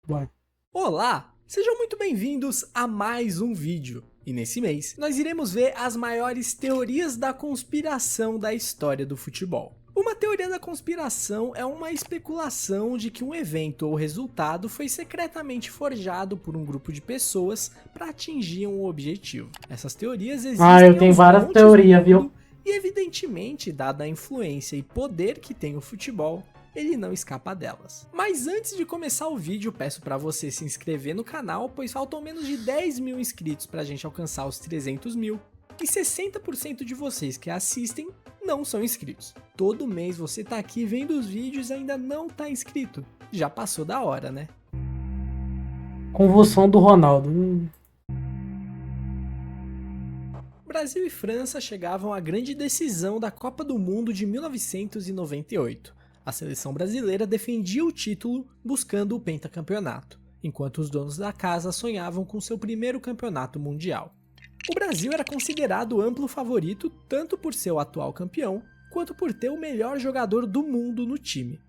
Vai. Olá, sejam muito bem-vindos a mais um vídeo. E nesse mês, nós iremos ver as maiores teorias da conspiração da história do futebol. Uma teoria da conspiração é uma especulação de que um evento ou resultado foi secretamente forjado por um grupo de pessoas para atingir um objetivo. Essas teorias existem Eu tenho aos várias montes no teorias, mundo, viu? e evidentemente, dada a influência e poder que tem o futebol, ele não escapa delas. Mas antes de começar o vídeo, peço para você se inscrever no canal, pois faltam menos de 10 mil inscritos para a gente alcançar os 300 mil. E 60% de vocês que assistem não são inscritos. Todo mês você tá aqui vendo os vídeos e ainda não tá inscrito. Já passou da hora, né? Convulsão do Ronaldo. Brasil e França chegavam à grande decisão da Copa do Mundo de 1998. A seleção brasileira defendia o título buscando o pentacampeonato, enquanto os donos da casa sonhavam com seu primeiro campeonato mundial. O Brasil era considerado amplo favorito tanto por ser o atual campeão, quanto por ter o melhor jogador do mundo no time.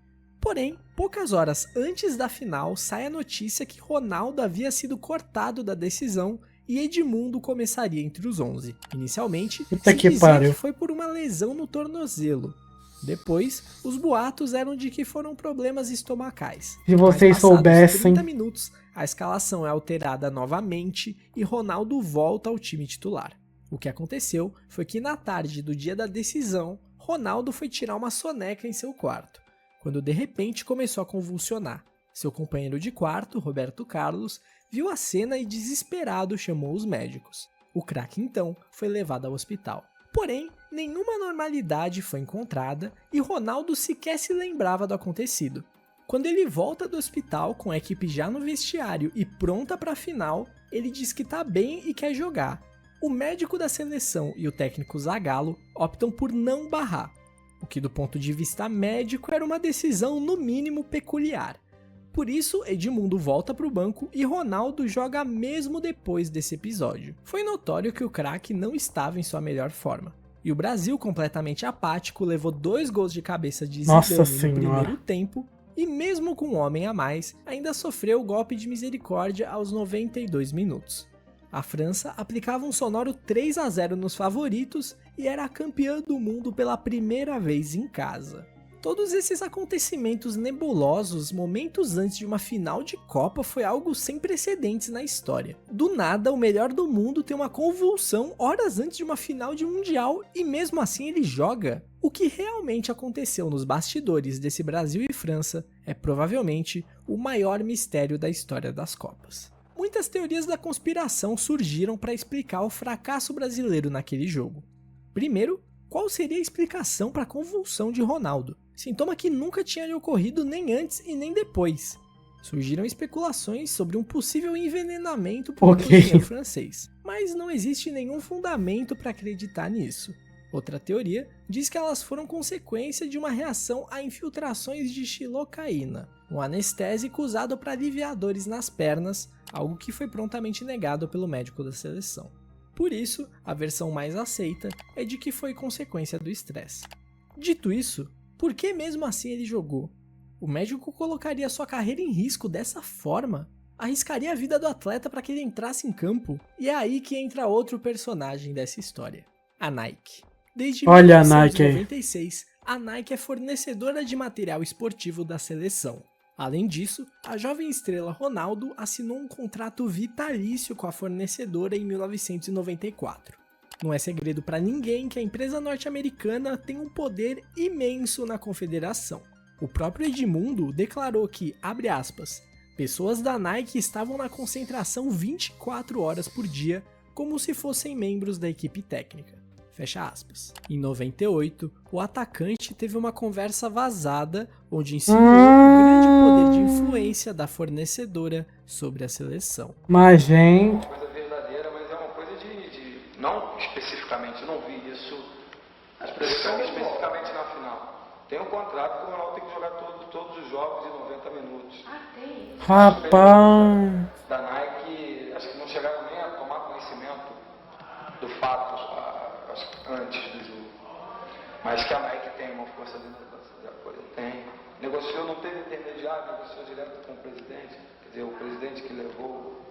Porém, poucas horas antes da final, sai a notícia que Ronaldo havia sido cortado da decisão e Edmundo começaria entre os 11. Inicialmente, Puta se que dizia pariu. que foi por uma lesão no tornozelo. Depois, os boatos eram de que foram problemas estomacais. Se Mas vocês passados soubessem. 30 minutos, a escalação é alterada novamente e Ronaldo volta ao time titular. O que aconteceu foi que na tarde do dia da decisão, Ronaldo foi tirar uma soneca em seu quarto, quando de repente começou a convulsionar. Seu companheiro de quarto, Roberto Carlos, viu a cena e desesperado chamou os médicos. O craque então foi levado ao hospital. Porém, nenhuma normalidade foi encontrada e Ronaldo sequer se lembrava do acontecido. Quando ele volta do hospital com a equipe já no vestiário e pronta para a final, ele diz que tá bem e quer jogar. O médico da seleção e o técnico Zagallo optam por não barrar, o que do ponto de vista médico era uma decisão no mínimo peculiar. Por isso, Edmundo volta para o banco e Ronaldo joga mesmo depois desse episódio. Foi notório que o craque não estava em sua melhor forma. E o Brasil, completamente apático, levou 2 gols de cabeça de Nossa Zidane no Senhora. primeiro tempo e mesmo com um homem a mais, ainda sofreu o golpe de misericórdia aos 92 minutos. A França aplicava um sonoro 3-0 nos favoritos e era a campeã do mundo pela primeira vez em casa. Todos esses acontecimentos nebulosos momentos antes de uma final de Copa foi algo sem precedentes na história. Do nada, o melhor do mundo tem uma convulsão horas antes de uma final de Mundial e mesmo assim ele joga. O que realmente aconteceu nos bastidores desse Brasil e França é provavelmente o maior mistério da história das Copas. Muitas teorias da conspiração surgiram para explicar o fracasso brasileiro naquele jogo. Primeiro, qual seria a explicação para a convulsão de Ronaldo? Sintoma que nunca tinha lhe ocorrido nem antes e nem depois. Surgiram especulações sobre um possível envenenamento por um cozinheiro francês, mas não existe nenhum fundamento para acreditar nisso. Outra teoria diz que elas foram consequência de uma reação a infiltrações de xilocaína, um anestésico usado para aliviar dores nas pernas, algo que foi prontamente negado pelo médico da seleção. Por isso, a versão mais aceita é de que foi consequência do estresse. Dito isso, por que mesmo assim ele jogou? O médico colocaria sua carreira em risco dessa forma? Arriscaria a vida do atleta para que ele entrasse em campo? E é aí que entra outro personagem dessa história, a Nike. Desde Olha a Nike aí. 1996, a Nike é fornecedora de material esportivo da seleção. Além disso, a jovem estrela Ronaldo assinou um contrato vitalício com a fornecedora em 1994. Não é segredo para ninguém que a empresa norte-americana tem um poder imenso na confederação. O próprio Edmundo declarou que, abre aspas, pessoas da Nike estavam na concentração 24 horas por dia, como se fossem membros da equipe técnica. Fecha aspas. Em 98, o atacante teve uma conversa vazada onde ensinou o grande poder de influência da fornecedora sobre a seleção. Mas, gente. É uma coisa verdadeira, mas é uma coisa de não especificamente, não vi isso especificamente na final. Tem um contrato que o Ronaldo tem que jogar todos os jogos de 90 minutos. Tem. Rapaz. Da Nike, acho que não chegaram nem a tomar conhecimento do fato antes do jogo. Mas que a Nike tem uma força de apoio, tem. Negociou, não teve intermediário, negociou direto com o presidente. Quer ter o presidente que levou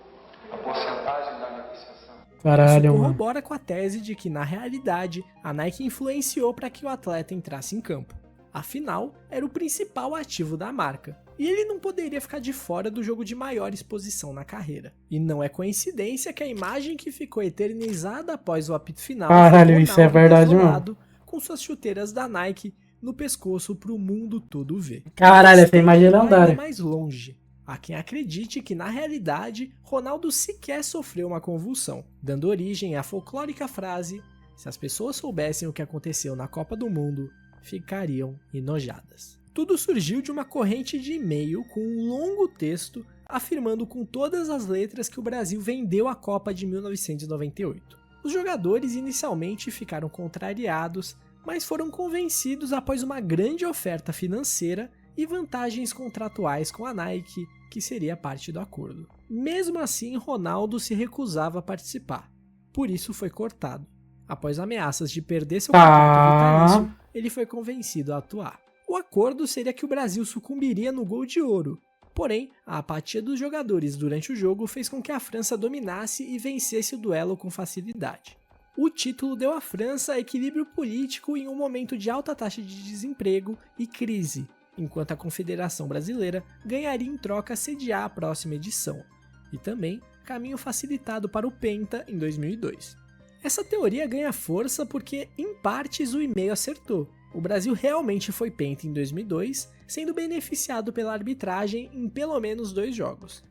a porcentagem da negociação. Caralho, Isso mano. corrobora com a tese de que, na realidade, a Nike influenciou para que o atleta entrasse em campo. Afinal, era o principal ativo da marca, e ele não poderia ficar de fora do jogo de maior exposição na carreira. E não é coincidência que a imagem que ficou eternizada após o apito final Caralho, foi isso é Ronaldo verdade desolado, com suas chuteiras da Nike no pescoço pro mundo todo ver. Caralho, essa imagem é Vai ainda lendária. mais longe. Há quem acredite que, na realidade, Ronaldo sequer sofreu uma convulsão, dando origem à folclórica frase: se as pessoas soubessem o que aconteceu na Copa do Mundo, ficariam enojadas. Tudo surgiu de uma corrente de e-mail com um longo texto afirmando com todas as letras que o Brasil vendeu a Copa de 1998. Os jogadores inicialmente ficaram contrariados, mas foram convencidos após uma grande oferta financeira e vantagens contratuais com a Nike, que seria parte do acordo. Mesmo assim, Ronaldo se recusava a participar, por isso foi cortado. Após ameaças de perder seu contrato vitalício, ele foi convencido a atuar. O acordo seria que o Brasil sucumbiria no gol de ouro, porém, a apatia dos jogadores durante o jogo fez com que a França dominasse e vencesse o duelo com facilidade. O título deu à França equilíbrio político em um momento de alta taxa de desemprego e crise, enquanto a Confederação Brasileira ganharia em troca sediar a próxima edição, e também caminho facilitado para o Penta em 2002. Essa teoria ganha força porque, em partes, o e-mail acertou. O Brasil realmente foi Penta em 2002, sendo beneficiado pela arbitragem em pelo menos 2 jogos.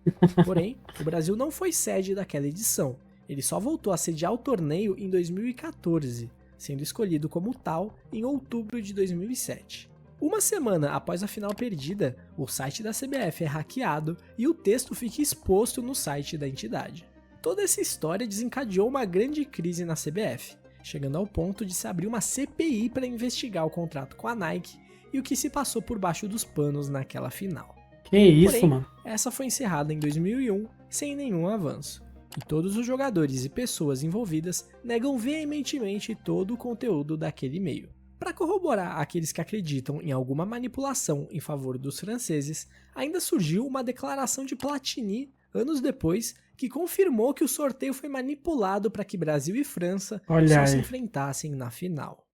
Porém, o Brasil não foi sede daquela edição, ele só voltou a sediar o torneio em 2014, sendo escolhido como tal em outubro de 2007. Uma semana após a final perdida, o site da CBF é hackeado e o texto fica exposto no site da entidade. Toda essa história desencadeou uma grande crise na CBF, chegando ao ponto de se abrir uma CPI para investigar o contrato com a Nike e o que se passou por baixo dos panos naquela final. Que isso, Porém, mano. essa foi encerrada em 2001 sem nenhum avanço, e todos os jogadores e pessoas envolvidas negam veementemente todo o conteúdo daquele e-mail. Para corroborar aqueles que acreditam em alguma manipulação em favor dos franceses, ainda surgiu uma declaração de Platini, anos depois, que confirmou que o sorteio foi manipulado para que Brasil e França só se enfrentassem na final.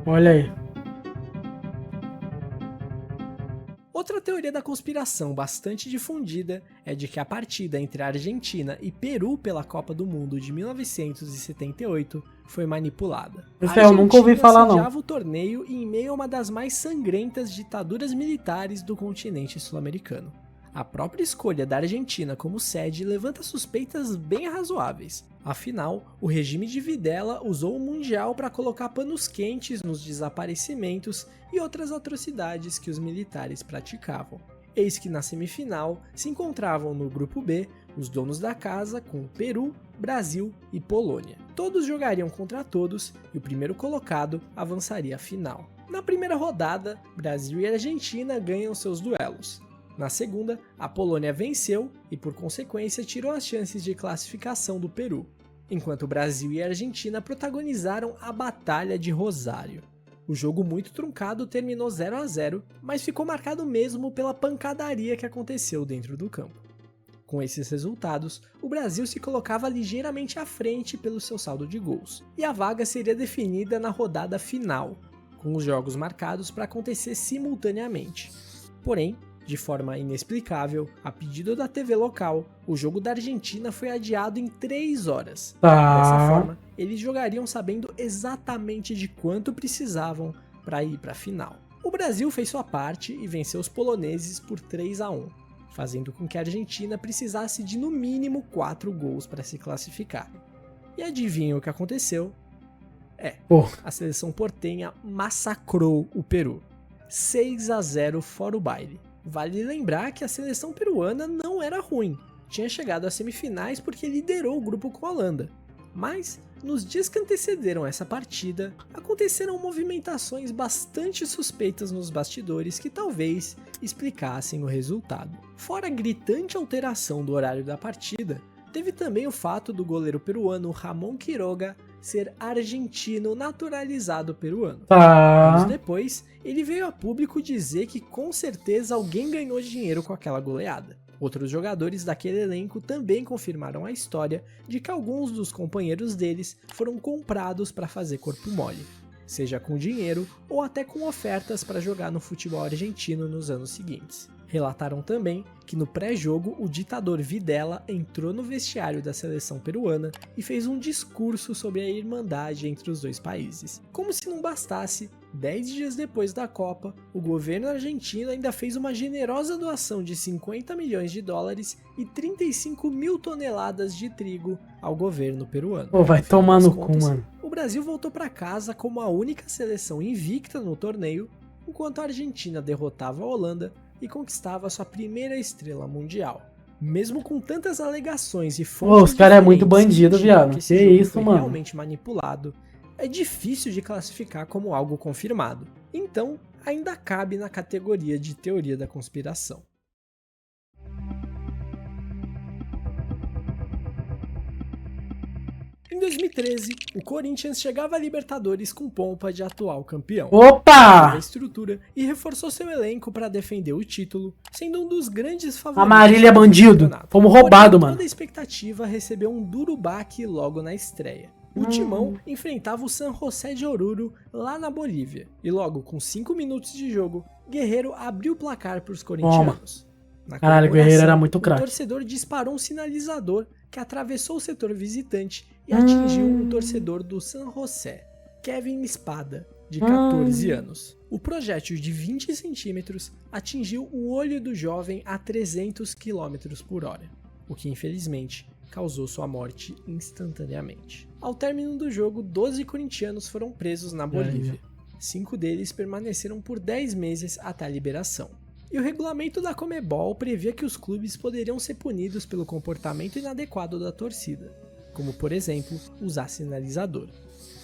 Olha aí. Outra teoria da conspiração bastante difundida é de que a partida entre a Argentina e Peru pela Copa do Mundo de 1978 foi manipulada. Esse eu nunca ouvi falar, não. sediava o torneio em meio a uma das mais sangrentas ditaduras militares do continente sul-americano. A própria escolha da Argentina como sede levanta suspeitas bem razoáveis. Afinal, o regime de Videla usou o Mundial para colocar panos quentes nos desaparecimentos e outras atrocidades que os militares praticavam. Eis que na semifinal se encontravam no grupo B os donos da casa com Peru, Brasil e Polônia. Todos jogariam contra todos e o primeiro colocado avançaria à final. Na primeira rodada, Brasil e Argentina ganham seus duelos. Na segunda, a Polônia venceu e, por consequência, tirou as chances de classificação do Peru, enquanto o Brasil e a Argentina protagonizaram a Batalha de Rosário. O jogo muito truncado terminou 0-0, mas ficou marcado mesmo pela pancadaria que aconteceu dentro do campo. Com esses resultados, o Brasil se colocava ligeiramente à frente pelo seu saldo de gols, e a vaga seria definida na rodada final, com os jogos marcados para acontecer simultaneamente. Porém, de forma inexplicável, a pedido da TV local, o jogo da Argentina foi adiado em 3 horas. Dessa forma, eles jogariam sabendo exatamente de quanto precisavam para ir para a final. O Brasil fez sua parte e venceu os poloneses por 3-1, fazendo com que a Argentina precisasse de no mínimo 4 gols para se classificar. E adivinha o que aconteceu? A seleção portenha massacrou o Peru. 6-0 fora o baile. Vale lembrar que a seleção peruana não era ruim, tinha chegado às semifinais porque liderou o grupo com a Holanda. Mas, nos dias que antecederam essa partida, aconteceram movimentações bastante suspeitas nos bastidores que talvez explicassem o resultado. Fora a gritante alteração do horário da partida, teve também o fato do goleiro peruano Ramon Quiroga ser argentino naturalizado peruano. Tá. Anos depois, ele veio a público dizer que com certeza alguém ganhou dinheiro com aquela goleada. Outros jogadores daquele elenco também confirmaram a história de que alguns dos companheiros deles foram comprados para fazer corpo mole, seja com dinheiro ou até com ofertas para jogar no futebol argentino nos anos seguintes. Relataram também que no pré-jogo o ditador Videla entrou no vestiário da seleção peruana e fez um discurso sobre a irmandade entre os dois países. Como se não bastasse, 10 dias depois da Copa, o governo argentino ainda fez uma generosa doação de 50 milhões de dólares e 35 mil toneladas de trigo ao governo peruano. Pô, vai Afinal tomar das no contas, cu, mano. O Brasil voltou para casa como a única seleção invicta no torneio, enquanto a Argentina derrotava a Holanda e conquistava sua primeira estrela mundial. Mesmo com tantas alegações e fontes Os caras é muito diferentes bandido, que indicam viado. que esse Que jogo isso, foi mano. realmente manipulado, é difícil de classificar como algo confirmado. Então, ainda cabe na categoria de teoria da conspiração. Em 2013, o Corinthians chegava à Libertadores com pompa de atual campeão. Teve a Opa! estrutura e reforçou seu elenco para defender o título, sendo um dos grandes favoritos. Amarília do bandido. campeonato. Fomos roubados, Porém, mano. toda a expectativa recebeu um duro baque logo na estreia. O Timão enfrentava o San José de Oruro lá na Bolívia. E logo com 5 minutos de jogo, Guerreiro abriu o placar para os corintianos. Na Caralho, o Guerreiro era muito o craque. torcedor disparou um sinalizador que atravessou o setor visitante e atingiu um torcedor do San José, Kevin Espada, de 14 anos. O projétil de 20 centímetros atingiu o olho do jovem a 300 km por hora, o que infelizmente causou sua morte instantaneamente. Ao término do jogo, 12 corintianos foram presos na Bolívia. 5 deles permaneceram por 10 meses até a liberação. E o regulamento da Conmebol previa que os clubes poderiam ser punidos pelo comportamento inadequado da torcida, como por exemplo, usar sinalizador.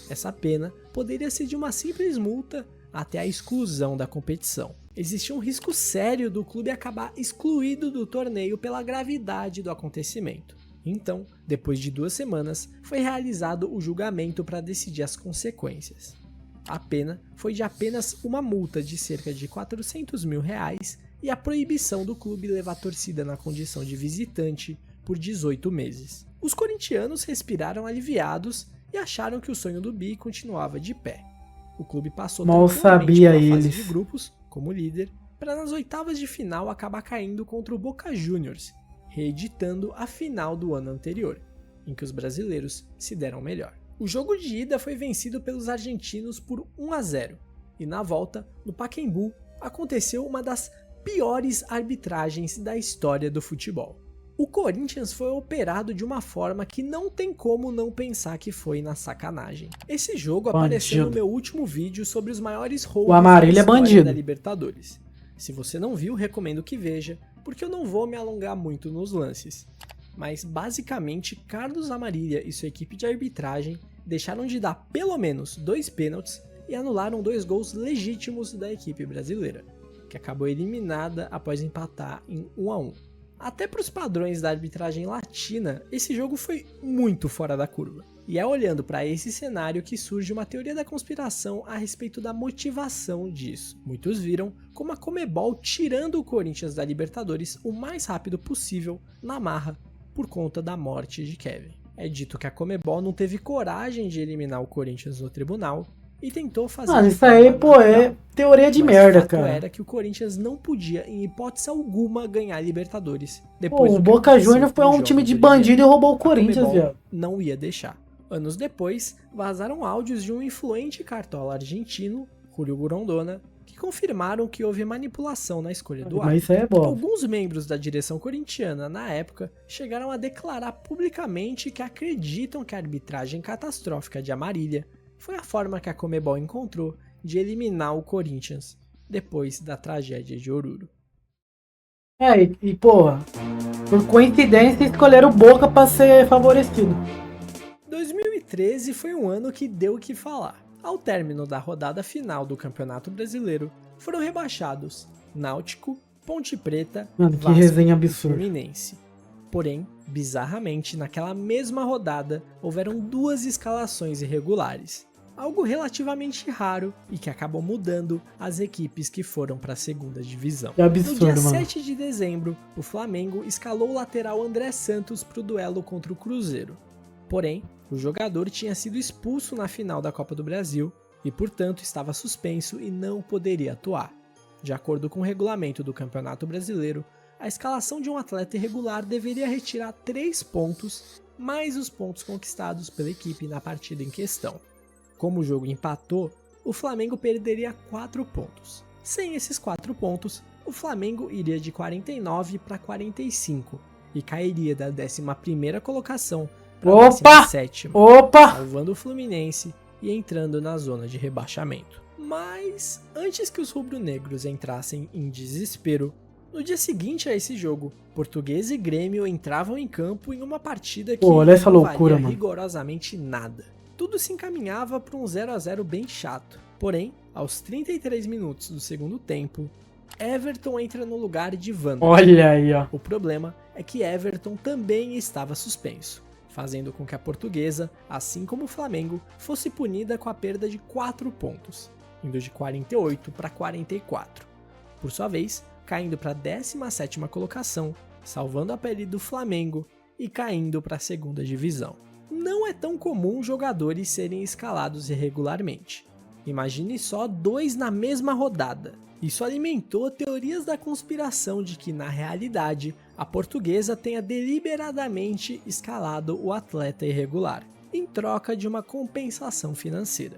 Essa pena poderia ser de uma simples multa até a exclusão da competição. Existia um risco sério do clube acabar excluído do torneio pela gravidade do acontecimento. Então, depois de 2 semanas, foi realizado o julgamento para decidir as consequências. A pena foi de apenas uma multa de cerca de R$400 mil e a proibição do clube levar a torcida na condição de visitante por 18 meses. Os corintianos respiraram aliviados e acharam que o sonho do Bi continuava de pé. O clube passou Mal tranquilamente sabia pela fase eles. de grupos, como líder, para nas oitavas de final acabar caindo contra o Boca Juniors, reeditando a final do ano anterior, em que os brasileiros se deram melhor. O jogo de ida foi vencido pelos argentinos por 1-0, e na volta, no Pacaembu, aconteceu uma das piores arbitragens da história do futebol. O Corinthians foi operado de uma forma que não tem como não pensar que foi na sacanagem. Esse jogo apareceu no meu último vídeo sobre os maiores roubos da Amarília é história bandido. da Libertadores. Se você não viu, recomendo que veja, porque eu não vou me alongar muito nos lances. Mas basicamente, Carlos Amarília e sua equipe de arbitragem deixaram de dar pelo menos 2 pênaltis e anularam 2 gols legítimos da equipe brasileira, que acabou eliminada após empatar em 1-1. Até para os padrões da arbitragem latina, esse jogo foi muito fora da curva. E é olhando para esse cenário que surge uma teoria da conspiração a respeito da motivação disso. Muitos viram como a Conmebol tirando o Corinthians da Libertadores o mais rápido possível na marra por conta da morte de Kevin. É dito que a Conmebol não teve coragem de eliminar o Corinthians no tribunal e tentou fazer... Mano, de isso aí, forma pô, é natural. teoria de Mas merda, o fato cara. era que o Corinthians não podia, em hipótese alguma, ganhar a Libertadores. Pô, Depois o do que Boca aconteceu Juniors foi com um os time jogos de bolivianos. bandido e roubou o A Corinthians, Conmebol viado. não ia deixar. Anos depois, vazaram áudios de um influente cartola argentino, Julio Grondona, que confirmaram que houve manipulação na escolha do Mas árbitro. isso aí é bom. Alguns membros da direção corintiana, na época, chegaram a declarar publicamente que acreditam que a arbitragem catastrófica de Amarília foi a forma que a Conmebol encontrou de eliminar o Corinthians depois da tragédia de Oruro. É, e porra, por coincidência escolheram o Boca pra ser favorecido. 2013 foi um ano que deu o que falar. Ao término da rodada final do Campeonato Brasileiro, foram rebaixados Náutico, Ponte Preta, Mano, que Vasco resenha e absurda. Fluminense. Porém, Bizarramente, naquela mesma rodada, houveram 2 escalações irregulares, algo relativamente raro e que acabou mudando as equipes que foram para a segunda divisão. Que absurdo, no dia mano. 7 de dezembro, o Flamengo escalou o lateral André Santos para o duelo contra o Cruzeiro. Porém, o jogador tinha sido expulso na final da Copa do Brasil e, portanto, estava suspenso e não poderia atuar. De acordo com o regulamento do Campeonato Brasileiro, a escalação de um atleta irregular deveria retirar 3 pontos, mais os pontos conquistados pela equipe na partida em questão. Como o jogo empatou, o Flamengo perderia 4 pontos. Sem esses 4 pontos, o Flamengo iria de 49 para 45 e cairia da 11ª colocação para a 17ª, salvando o Fluminense e entrando na zona de rebaixamento. Mas, antes que os rubro-negros entrassem em desespero, no dia seguinte a esse jogo, Portuguesa e Grêmio entravam em campo em uma partida que olha essa não loucura, valia mano. rigorosamente nada. Tudo se encaminhava para um 0 a 0 bem chato. Porém, aos 33 minutos do segundo tempo, Everton entra no lugar de Wander. Olha aí, ó. O problema é que Everton também estava suspenso, fazendo com que a Portuguesa, assim como o Flamengo, fosse punida com a perda de 4 pontos, indo de 48 para 44. Por sua vez, caindo para a 17ª colocação, salvando a pele do Flamengo e caindo para a segunda divisão. Não é tão comum jogadores serem escalados irregularmente. Imagine só 2 na mesma rodada. Isso alimentou teorias da conspiração de que, na realidade, a Portuguesa tenha deliberadamente escalado o atleta irregular, em troca de uma compensação financeira.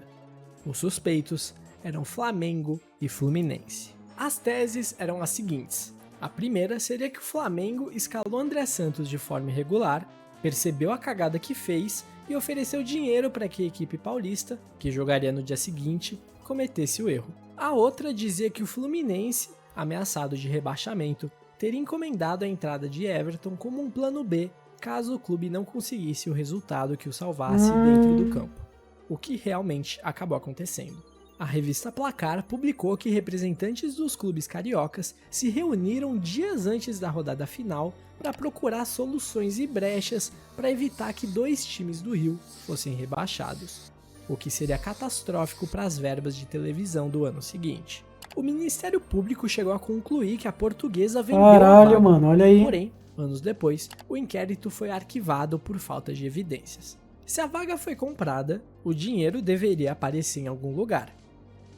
Os suspeitos eram Flamengo e Fluminense. As teses eram as seguintes. A primeira seria que o Flamengo escalou André Santos de forma irregular, percebeu a cagada que fez e ofereceu dinheiro para que a equipe paulista, que jogaria no dia seguinte, cometesse o erro. A outra dizia que o Fluminense, ameaçado de rebaixamento, teria encomendado a entrada de Everton como um plano B, caso o clube não conseguisse o resultado que o salvasse dentro do campo, o que realmente acabou acontecendo. A revista Placar publicou que representantes dos clubes cariocas se reuniram dias antes da rodada final para procurar soluções e brechas para evitar que 2 times do Rio fossem rebaixados, o que seria catastrófico para as verbas de televisão do ano seguinte. O Ministério Público chegou a concluir que a Portuguesa vendeu a vaga. Mano, olha aí. Porém, anos depois, o inquérito foi arquivado por falta de evidências. Se a vaga foi comprada, o dinheiro deveria aparecer em algum lugar.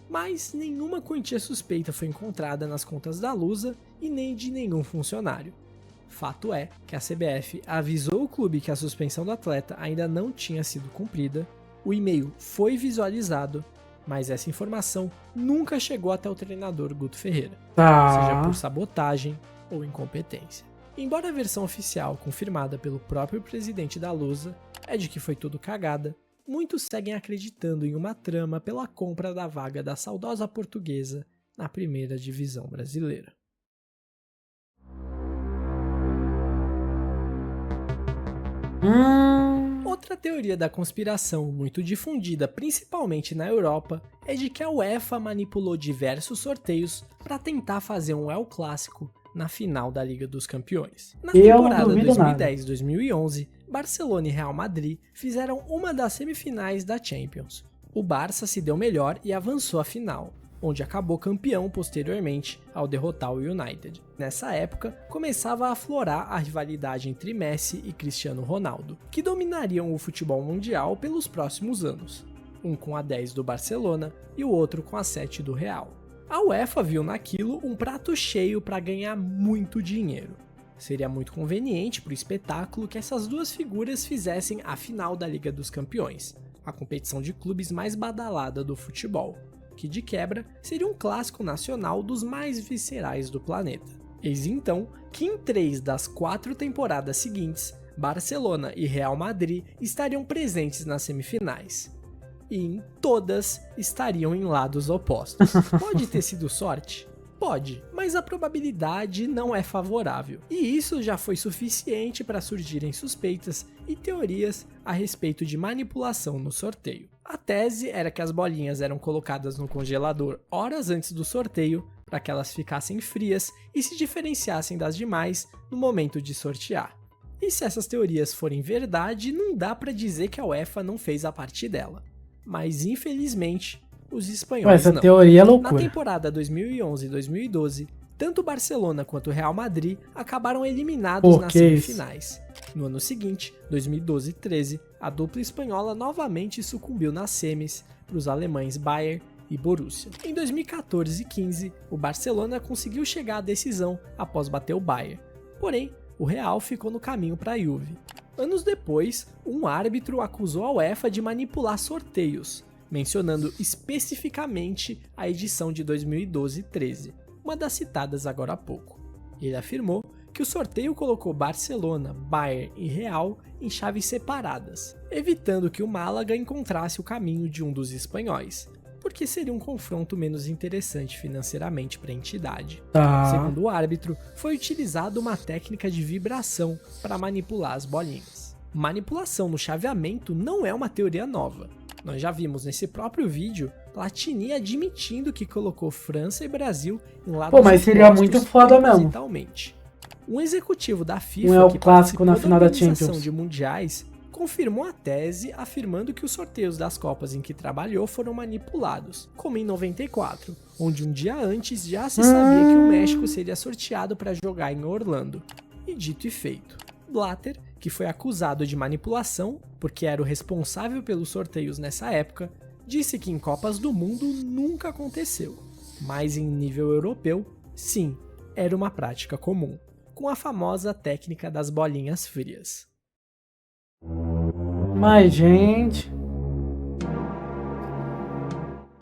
Mas nenhuma quantia suspeita foi encontrada nas contas da Lusa e nem de nenhum funcionário. Fato é que a CBF avisou o clube que a suspensão do atleta ainda não tinha sido cumprida, o e-mail foi visualizado, mas essa informação nunca chegou até o treinador Guto Ferreira, seja por sabotagem ou incompetência. Embora a versão oficial, confirmada pelo próprio presidente da Lusa, é de que foi tudo cagada, muitos seguem acreditando em uma trama pela compra da vaga da saudosa Portuguesa na primeira divisão brasileira. Outra teoria da conspiração muito difundida, principalmente na Europa, é de que a UEFA manipulou diversos sorteios para tentar fazer um El Clássico na final da Liga dos Campeões. Na temporada 2010-2011, Barcelona e Real Madrid fizeram uma das semifinais da Champions. O Barça se deu melhor e avançou à final, onde acabou campeão posteriormente ao derrotar o United. Nessa época, começava a aflorar a rivalidade entre Messi e Cristiano Ronaldo, que dominariam o futebol mundial pelos próximos anos, um com a 10 do Barcelona e o outro com a 7 do Real. A UEFA viu naquilo um prato cheio para ganhar muito dinheiro. Seria muito conveniente para o espetáculo que essas duas figuras fizessem a final da Liga dos Campeões, a competição de clubes mais badalada do futebol, que de quebra seria um clássico nacional dos mais viscerais do planeta. Eis então que em 3 das 4 temporadas seguintes, Barcelona e Real Madrid estariam presentes nas semifinais. E em todas estariam em lados opostos. Pode ter sido sorte? Pode, mas a probabilidade não é favorável. E isso já foi suficiente para surgirem suspeitas e teorias a respeito de manipulação no sorteio. A tese era que as bolinhas eram colocadas no congelador horas antes do sorteio para que elas ficassem frias e se diferenciassem das demais no momento de sortear. E E se essas teorias forem verdade, não dá pra dizer que a UEFA não fez a parte dela. Mas infelizmente, os espanhóis Essa não. teoria é Na loucura. temporada 2011 e 2012, tanto o Barcelona quanto o Real Madrid acabaram eliminados nas que isso? semifinais. No ano seguinte, 2012 e 13, a dupla espanhola novamente sucumbiu nas semis para os alemães Bayern e Borussia. Em 2014 e 15, o Barcelona conseguiu chegar à decisão após bater o Bayern. Porém, o Real ficou no caminho para a Juve. Anos depois, um árbitro acusou a UEFA de manipular sorteios, mencionando especificamente a edição de 2012 e 13, uma das citadas agora há pouco. Ele afirmou que o sorteio colocou Barcelona, Bayern e Real em chaves separadas, evitando que o Málaga encontrasse o caminho de um dos espanhóis, porque seria um confronto menos interessante financeiramente para a entidade. Tá. Segundo o árbitro, foi utilizada uma técnica de vibração para manipular as bolinhas. Manipulação no chaveamento não é uma teoria nova. Nós já vimos nesse próprio vídeo Platini admitindo que colocou França e Brasil em lados Pô, mas seria opostos muito foda mesmo. propositalmente. Um executivo da FIFA Não é o que clássico na participou final da organização Champions. de mundiais confirmou a tese afirmando que os sorteios das Copas em que trabalhou foram manipulados, como em 94, onde um dia antes já se sabia que o México seria sorteado para jogar em Orlando. E dito e feito. Blatter, que foi acusado de manipulação, porque era o responsável pelos sorteios nessa época, disse que em Copas do Mundo nunca aconteceu, mas em nível europeu, sim, era uma prática comum, com a famosa técnica das bolinhas frias. Mas, gente...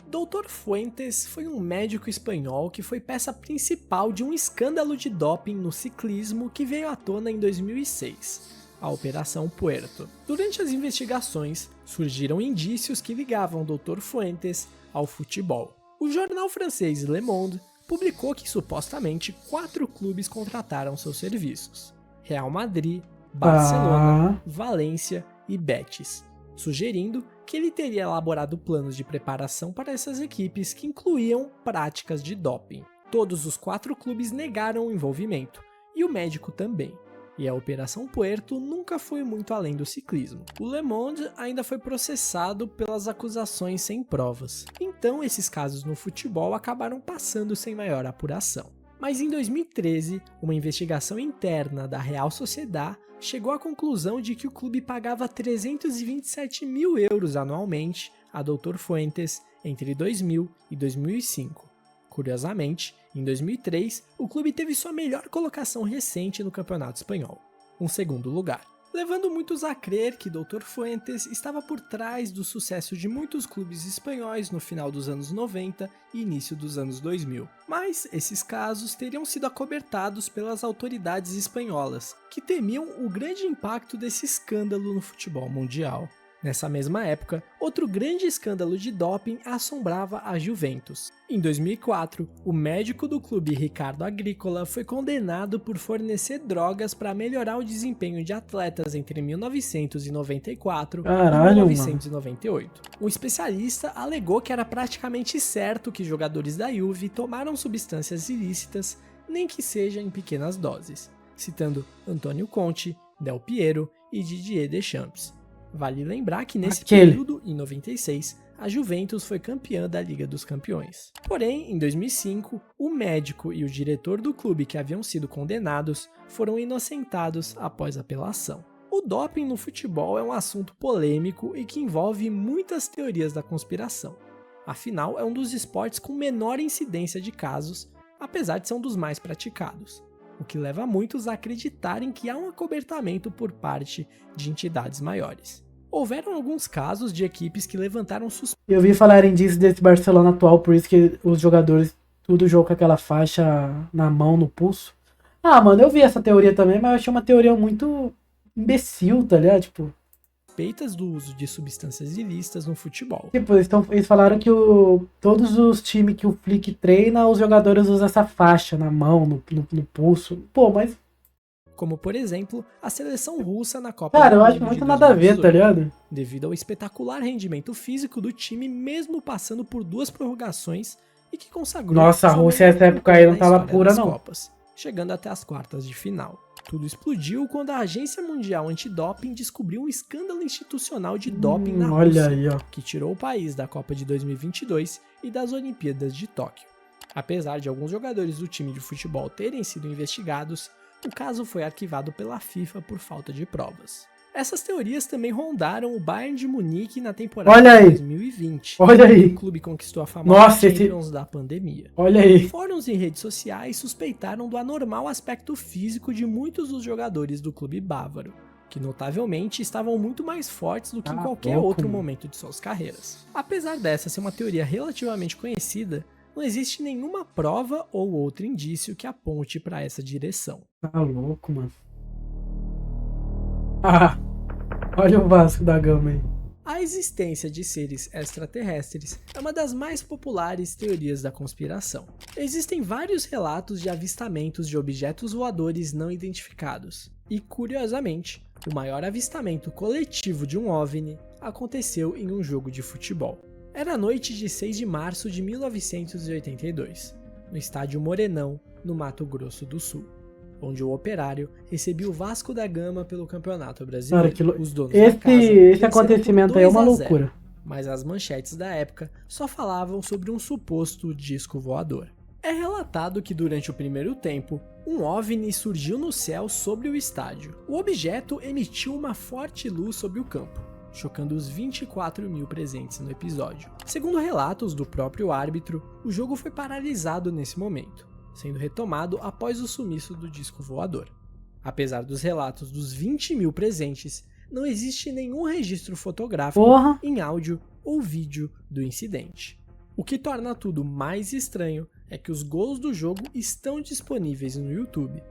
Dr. Fuentes foi um médico espanhol que foi peça principal de um escândalo de doping no ciclismo que veio à tona em 2006, a Operação Puerto. Durante as investigações, surgiram indícios que ligavam Dr. Fuentes ao futebol. O jornal francês Le Monde publicou que supostamente 4 clubes contrataram seus serviços: Real Madrid, Barcelona, Valência e Betis, sugerindo que ele teria elaborado planos de preparação para essas equipes que incluíam práticas de doping. Todos os 4 clubes negaram o envolvimento, e o médico também. E a Operação Puerto nunca foi muito além do ciclismo. O Le Monde ainda foi processado pelas acusações sem provas. Então esses casos no futebol acabaram passando sem maior apuração. Mas em 2013, uma investigação interna da Real Sociedad chegou à conclusão de que o clube pagava 327 mil euros anualmente a Dr. Fuentes entre 2000 e 2005. Curiosamente, em 2003, o clube teve sua melhor colocação recente no Campeonato Espanhol, um segundo lugar, levando muitos a crer que Dr. Fuentes estava por trás do sucesso de muitos clubes espanhóis no final dos anos 90 e início dos anos 2000. Mas esses casos teriam sido acobertados pelas autoridades espanholas, que temiam o grande impacto desse escândalo no futebol mundial. Nessa mesma época, outro grande escândalo de doping assombrava a Juventus. Em 2004, o médico do clube Ricardo Agrícola foi condenado por fornecer drogas para melhorar o desempenho de atletas entre 1994 e 1998. Um especialista alegou que era praticamente certo que jogadores da Juve tomaram substâncias ilícitas, nem que seja em pequenas doses, citando Antônio Conte, Del Piero e Didier Deschamps. Vale lembrar que nesse período, em 96, a Juventus foi campeã da Liga dos Campeões. Porém, em 2005, o médico e o diretor do clube que haviam sido condenados foram inocentados após apelação. O doping no futebol é um assunto polêmico e que envolve muitas teorias da conspiração. Afinal, é um dos esportes com menor incidência de casos, apesar de ser um dos mais praticados, o que leva muitos a acreditarem que há um acobertamento por parte de entidades maiores. Houveram alguns casos de equipes que levantaram suspeitas. Eu vi falarem disso desse Barcelona atual, por isso que os jogadores tudo jogam com aquela faixa na mão, no pulso. Ah, mano, eu vi essa teoria também, mas eu achei uma teoria muito imbecil, tá ligado? Tipo, suspeitas do uso de substâncias ilícitas no futebol. Tipo, eles falaram que todos os times que o Flick treina, os jogadores usam essa faixa na mão, no pulso. Pô, mas... Como, por exemplo, a seleção russa na Copa Cara, do eu Mundo acho muito de nada a ver, 2018, tá ligado? devido ao espetacular rendimento físico do time, mesmo passando por 2 prorrogações e que consagrou... Nossa, a Rússia nessa época aí não tava pura, não. Copas. chegando até as quartas de final. Tudo explodiu quando a Agência Mundial Antidoping descobriu um escândalo institucional de doping na olha Rússia, aí, ó. que tirou o país da Copa de 2022 e das Olimpíadas de Tóquio. Apesar de alguns jogadores do time de futebol terem sido investigados, o caso foi arquivado pela FIFA por falta de provas. Essas teorias também rondaram o Bayern de Munique na temporada Olha aí. de 2020. Olha aí. O clube conquistou a famosa Nossa, Champions da pandemia. Olha aí. Fóruns e redes sociais suspeitaram do anormal aspecto físico de muitos dos jogadores do clube bávaro, que notavelmente estavam muito mais fortes do que em qualquer outro momento de suas carreiras. Apesar dessa ser uma teoria relativamente conhecida, não existe nenhuma prova ou outro indício que aponte para essa direção. Tá louco, mano. Ah, olha o Vasco da Gama aí. A existência de seres extraterrestres é uma das mais populares teorias da conspiração. Existem vários relatos de avistamentos de objetos voadores não identificados, e curiosamente, o maior avistamento coletivo de um OVNI aconteceu em um jogo de futebol. Era a noite de 6 de março de 1982, no estádio Morenão, no Mato Grosso do Sul, onde o Operário recebia o Vasco da Gama pelo Campeonato Brasileiro. Cara, Os donos da casa esse venceram acontecimento por aí é uma 2 a 0, loucura. mas as manchetes da época só falavam sobre um suposto disco voador. É relatado que durante o primeiro tempo, um OVNI surgiu no céu sobre o estádio. O objeto emitiu uma forte luz sobre o campo, chocando os 24 mil presentes no episódio. Segundo relatos do próprio árbitro, o jogo foi paralisado nesse momento, sendo retomado após o sumiço do disco voador. Apesar dos relatos dos 20 mil presentes, não existe nenhum registro fotográfico, em áudio ou vídeo do incidente. O que torna tudo mais estranho é que os gols do jogo estão disponíveis no YouTube.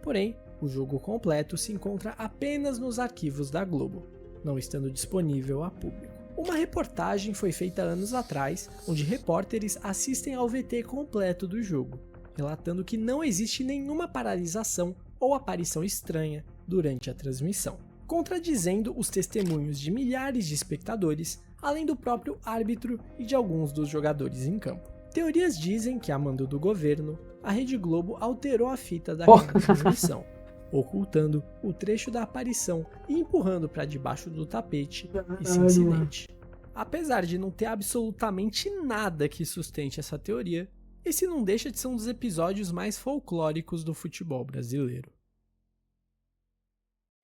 Porém, o jogo completo se encontra apenas nos arquivos da Globo, não estando disponível a público. Uma reportagem foi feita anos atrás, onde repórteres assistem ao VT completo do jogo, relatando que não existe nenhuma paralisação ou aparição estranha durante a transmissão, contradizendo os testemunhos de milhares de espectadores, além do próprio árbitro e de alguns dos jogadores em campo. Teorias dizem que, a mando do governo, a Rede Globo alterou a fita da transmissão, ocultando o trecho da aparição e empurrando para debaixo do tapete esse incidente. Apesar de não ter absolutamente nada que sustente essa teoria, esse não deixa de ser um dos episódios mais folclóricos do futebol brasileiro.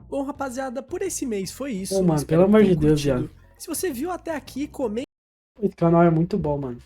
Bom, rapaziada, por esse mês foi isso. Pô, mano, pelo amor de Deus, viado. Se você viu até aqui, comente. Esse canal é muito bom, mano.